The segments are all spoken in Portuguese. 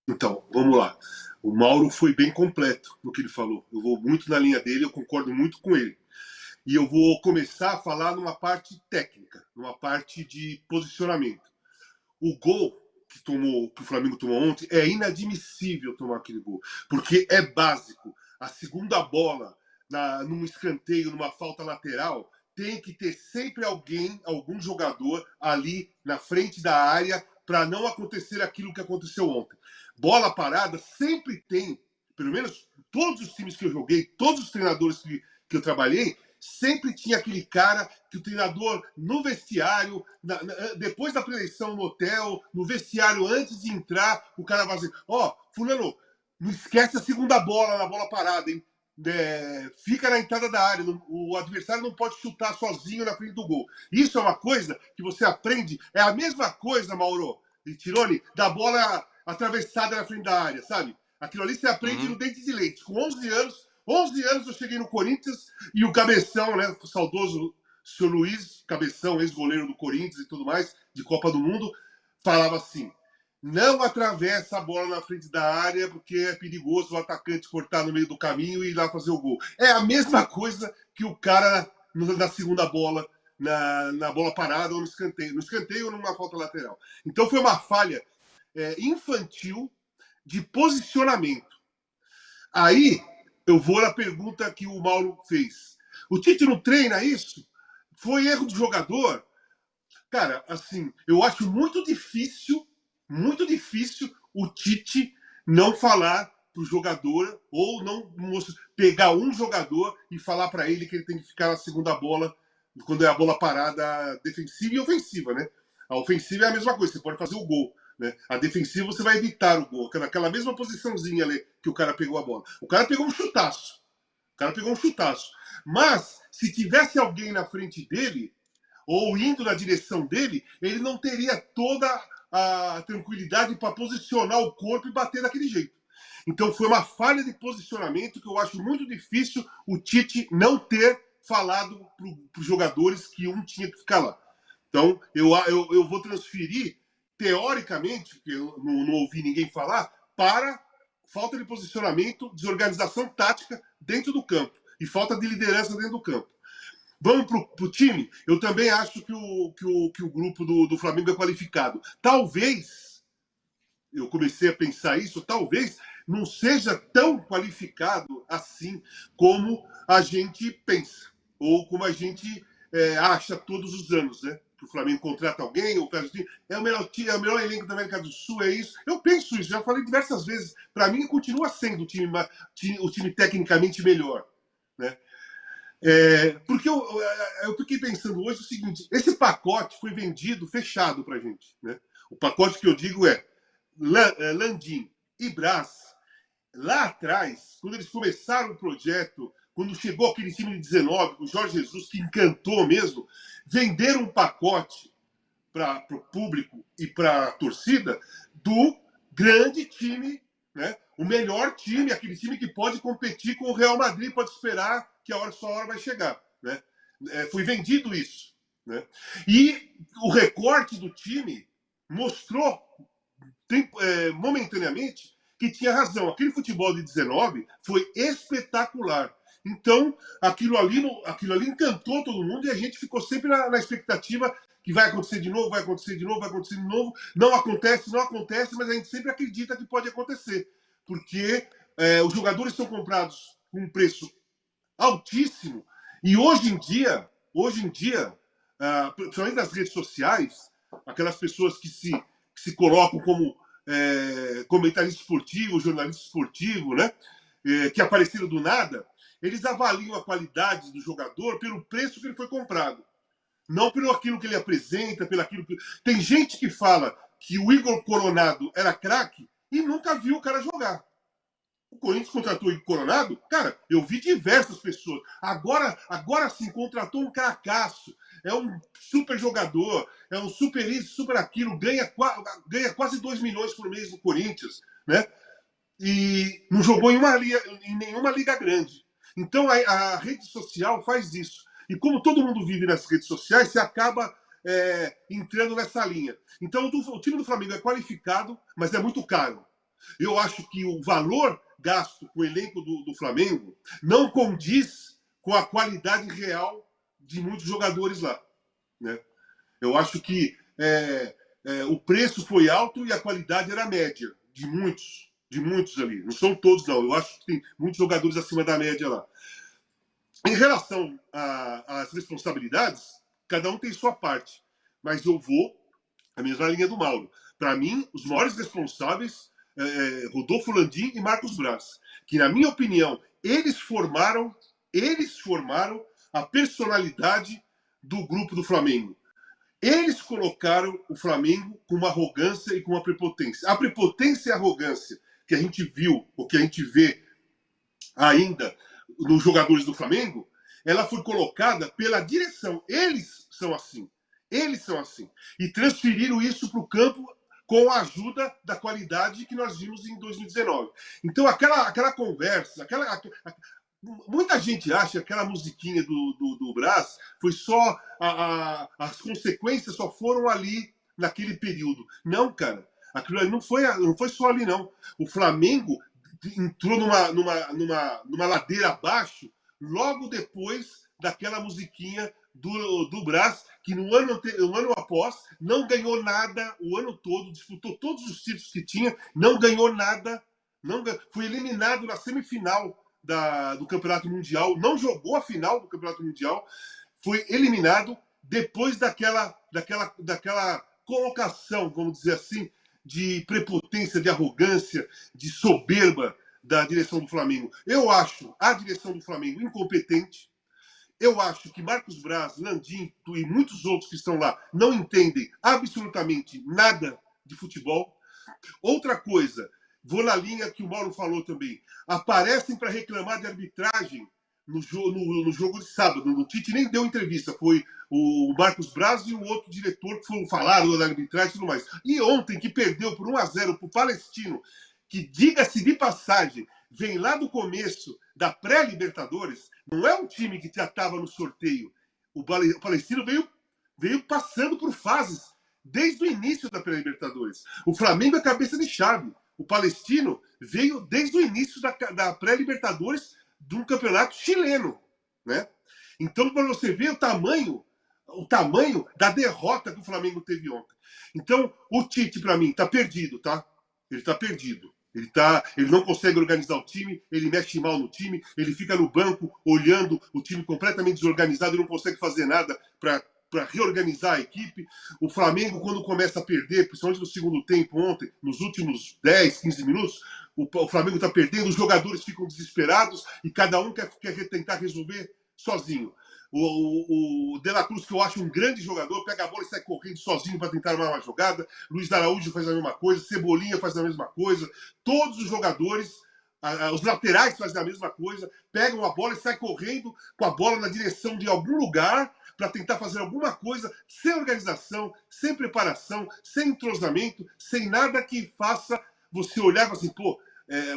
Então, vamos lá. O Mauro foi bem completo no que ele falou. Eu vou muito na linha dele, eu concordo muito com ele. E eu vou começar a falar numa parte técnica, numa parte de posicionamento. O gol que o Flamengo tomou ontem é inadmissível tomar aquele gol, porque é básico. A segunda bola, num escanteio, numa falta lateral, tem que ter sempre alguém, algum jogador ali na frente da área para não acontecer aquilo que aconteceu ontem. Bola parada sempre tem, pelo menos todos os times que eu joguei, todos os treinadores que eu trabalhei, sempre tinha aquele cara que o treinador, no vestiário, depois da preleção no hotel, no vestiário, antes de entrar, o cara vai dizer: ó, fulano, não esquece a segunda bola na bola parada, hein? Fica na entrada da área, o adversário não pode chutar sozinho na frente do gol. Isso é uma coisa que você aprende, é a mesma coisa, Mauro e Tirone, da bola atravessada na frente da área, sabe? Aquilo ali você aprende no dente de leite. Com 11 anos eu cheguei no Corinthians e o Cabeção, né, o saudoso senhor Luiz Cabeção, ex-goleiro do Corinthians e tudo mais, de Copa do Mundo, falava assim: não atravessa a bola na frente da área porque é perigoso o atacante cortar no meio do caminho e ir lá fazer o gol. É a mesma coisa que o cara na segunda bola, na bola parada ou no escanteio ou numa falta lateral. Então foi uma falha infantil de posicionamento. Aí eu vou na pergunta que o Mauro fez. O Tite não treina isso? Foi erro do jogador? Cara, assim, eu acho muito difícil o Tite não falar pro jogador ou não pegar um jogador e falar para ele que ele tem que ficar na segunda bola quando é a bola parada defensiva e ofensiva, né? A ofensiva é a mesma coisa, você pode fazer o gol. Né? A defensiva você vai evitar o gol, naquela mesma posiçãozinha ali que o cara pegou a bola. O cara pegou um chutaço. O cara pegou um chutaço. Mas, se tivesse alguém na frente dele, ou indo na direção dele, ele não teria toda a tranquilidade para posicionar o corpo e bater daquele jeito. Então foi uma falha de posicionamento que eu acho muito difícil o Tite não ter falado para os jogadores que um tinha que ficar lá. Então eu vou transferir, teoricamente, porque eu não ouvi ninguém falar, para falta de posicionamento, desorganização tática dentro do campo e falta de liderança dentro do campo. Vamos para o time? Eu também acho que o grupo do Flamengo é qualificado. Talvez, eu comecei a pensar isso, talvez não seja tão qualificado assim como a gente pensa, ou como a gente acha todos os anos, né? Que o Flamengo contrata alguém, ou faz o time. É o melhor elenco da América do Sul, é isso. Eu penso isso, já falei diversas vezes. Para mim, continua sendo o time tecnicamente melhor. Né? Porque eu fiquei pensando hoje o seguinte: esse pacote foi vendido fechado para a gente. Né? O pacote que eu digo é Landim e Brás. Lá atrás, quando eles começaram o projeto, quando chegou aquele time de 19, com o Jorge Jesus, que encantou mesmo, venderam um pacote para o público e para a torcida do grande time, né? O melhor time, aquele time que pode competir com o Real Madrid, pode esperar que sua hora vai chegar. Né? Foi vendido isso. Né? E o recorte do time mostrou momentaneamente que tinha razão. Aquele futebol de 19 foi espetacular. Então, aquilo ali encantou todo mundo e a gente ficou sempre na expectativa que vai acontecer de novo, vai acontecer de novo, vai acontecer de novo. Não acontece, mas a gente sempre acredita que pode acontecer. Porque os jogadores são comprados com um preço altíssimo. E hoje em dia, principalmente nas redes sociais, aquelas pessoas que se colocam como comentarista esportivo, jornalista esportivo, né? Que apareceram do nada, eles avaliam a qualidade do jogador pelo preço que ele foi comprado. Não pelo aquilo que ele apresenta, pelo aquilo que... Tem gente que fala que o Igor Coronado era craque e nunca viu o cara jogar. O Corinthians contratou o Coronado, cara, eu vi diversas pessoas. Agora sim, contratou um cracaço. É um super jogador, é um super isso, super aquilo, ganha quase 2 milhões por mês no Corinthians, né? E não jogou em nenhuma liga grande. Então a rede social faz isso. E como todo mundo vive nas redes sociais, você acaba entrando nessa linha. Então o time do Flamengo é qualificado, mas é muito caro. Eu acho que o valor gasto com o elenco do Flamengo não condiz com a qualidade real de muitos jogadores lá, né? Eu acho que o preço foi alto e a qualidade era média, de muitos ali. Não são todos, não. Eu acho que tem muitos jogadores acima da média lá. Em relação às responsabilidades, cada um tem sua parte. Mas eu vou a mesma linha do Mauro. Para mim, os maiores responsáveis Rodolfo Landim e Marcos Braz, que, na minha opinião, eles formaram a personalidade do grupo do Flamengo. Eles colocaram o Flamengo com uma arrogância e com uma prepotência. A prepotência e a arrogância que a gente viu, ou que a gente vê ainda nos jogadores do Flamengo, ela foi colocada pela direção. Eles são assim. Eles são assim. E transferiram isso para o campo com a ajuda da qualidade que nós vimos em 2019. Então, aquela conversa, muita gente acha que aquela musiquinha do Brás foi só. As consequências só foram ali naquele período. Não, cara. Aquilo não foi só ali, não. O Flamengo entrou numa ladeira abaixo logo depois daquela musiquinha do Brás, que no ano após não ganhou nada o ano todo, disputou todos os títulos que tinha, não ganhou nada, foi eliminado na semifinal do Campeonato Mundial, não jogou a final do Campeonato Mundial, foi eliminado depois daquela colocação, vamos dizer assim, de prepotência, de arrogância, de soberba da direção do Flamengo. Eu acho a direção do Flamengo incompetente. Eu acho que Marcos Braz, Landim e muitos outros que estão lá não entendem absolutamente nada de futebol. Outra coisa, vou na linha que o Mauro falou também. Aparecem para reclamar de arbitragem no jogo de sábado. O Tite nem deu entrevista, foi o Marcos Braz e o outro diretor que falaram da arbitragem e tudo mais. E ontem, que perdeu por 1-0 para o Palestino, que, diga-se de passagem, vem lá do começo da pré-Libertadores, não é um time que já estava no sorteio. O Palestino veio passando por fases desde o início da pré-Libertadores. O Flamengo é cabeça de chave. O Palestino veio desde o início da pré-Libertadores de um campeonato chileno, né? Então, para você ver o tamanho da derrota que o Flamengo teve ontem. Então, o Tite, para mim, está perdido, tá? Ele está perdido. Ele não consegue organizar o time, ele mexe mal no time, ele fica no banco olhando o time completamente desorganizado e não consegue fazer nada para reorganizar a equipe. O Flamengo, quando começa a perder, principalmente no segundo tempo ontem, nos últimos 10, 15 minutos, o Flamengo está perdendo, os jogadores ficam desesperados e cada um quer tentar resolver sozinho. O De La Cruz, que eu acho um grande jogador, pega a bola e sai correndo sozinho para tentar armar uma jogada. Luiz Araújo faz a mesma coisa, Cebolinha faz a mesma coisa. Todos os jogadores, os laterais fazem a mesma coisa, pegam a bola e saem correndo com a bola na direção de algum lugar para tentar fazer alguma coisa, sem organização, sem preparação, sem entrosamento, sem nada que faça você olhar e falar assim, pô,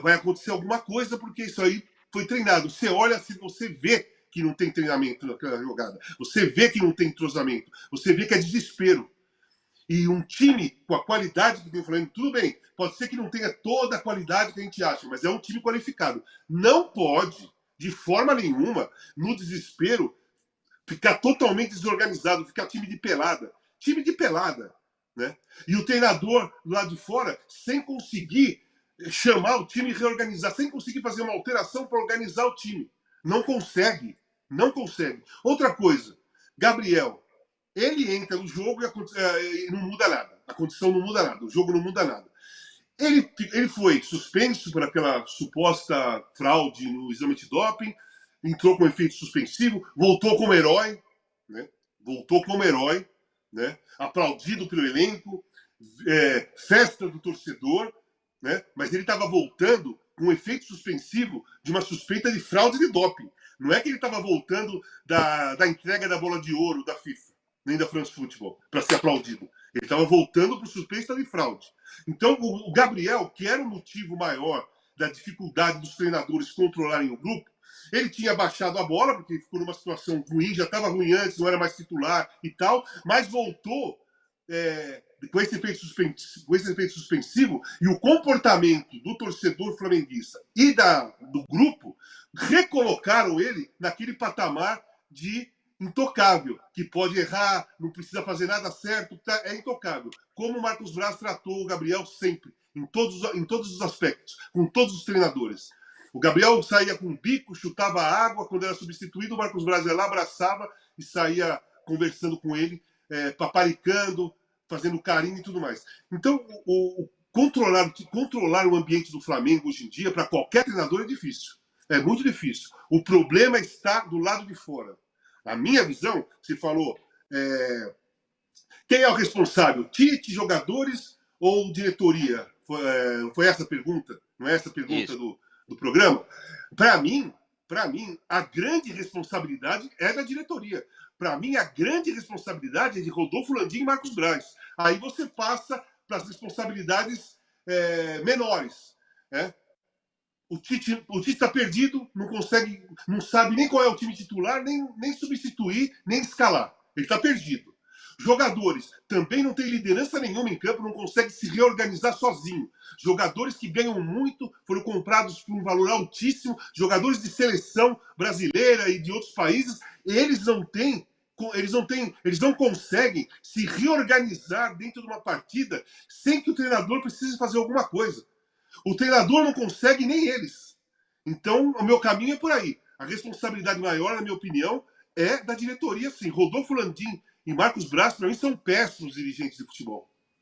vai acontecer alguma coisa porque isso aí foi treinado. Você olha, se você vê que não tem treinamento naquela jogada. Você vê que não tem entrosamento. Você vê que é desespero. E um time com a qualidade que tem o Flamengo, tudo bem, pode ser que não tenha toda a qualidade que a gente acha, mas é um time qualificado. Não pode, de forma nenhuma, no desespero, ficar totalmente desorganizado, ficar time de pelada. Time de pelada. Né? E o treinador lá de fora, sem conseguir chamar o time e reorganizar, sem conseguir fazer uma alteração para organizar o time. Não consegue. Não consegue. Outra coisa, Gabriel, ele entra no jogo e não muda nada. A condição não muda nada. O jogo não muda nada. Ele foi suspenso por aquela suposta fraude no exame de doping, entrou com efeito suspensivo, voltou como herói, né? Voltou como herói, né? Aplaudido pelo elenco, festa do torcedor, né? Mas ele estava voltando com um efeito suspensivo de uma suspeita de fraude de doping. Não é que ele estava voltando da entrega da bola de ouro da FIFA, nem da France Football, para ser aplaudido. Ele estava voltando por suspeita de fraude. Então, o Gabriel, que era o motivo maior da dificuldade dos treinadores controlarem o grupo, ele tinha baixado a bola, porque ele ficou numa situação ruim, já estava ruim antes, não era mais titular e tal, mas voltou com esse efeito suspensivo e o comportamento do torcedor flamenguista e do grupo recolocaram ele naquele patamar de intocável, que pode errar, não precisa fazer nada certo, é intocável. Como o Marcos Braz tratou o Gabriel sempre, em todos os aspectos, com todos os treinadores. O Gabriel saía com um bico, chutava água, quando era substituído, o Marcos Braz ia lá, abraçava e saía conversando com ele, paparicando, fazendo carinho e tudo mais. Então, controlar o ambiente do Flamengo hoje em dia, para qualquer treinador, é difícil. É muito difícil. O problema está do lado de fora. A minha visão, você falou, quem é o responsável? Tite, jogadores ou diretoria? Foi essa a pergunta? Não é essa a pergunta do programa? Para mim, a grande responsabilidade é da diretoria. Para mim, a grande responsabilidade é de Rodolfo Landim e Marcos Braz. Aí você passa para as responsabilidades menores. Né? O Tite está perdido, não sabe nem qual é o time titular, nem substituir, nem escalar. Ele está perdido. Jogadores também não têm liderança nenhuma em campo, não conseguem se reorganizar sozinho. Jogadores que ganham muito, foram comprados por um valor altíssimo, jogadores de seleção brasileira e de outros países, eles não conseguem se reorganizar dentro de uma partida sem que o treinador precise fazer alguma coisa. O treinador não consegue, nem eles. Então, o meu caminho é por aí. A responsabilidade maior, na minha opinião, é da diretoria, sim. Rodolfo Landim e Marcos Braz, para mim, são péssimos dirigentes de futebol.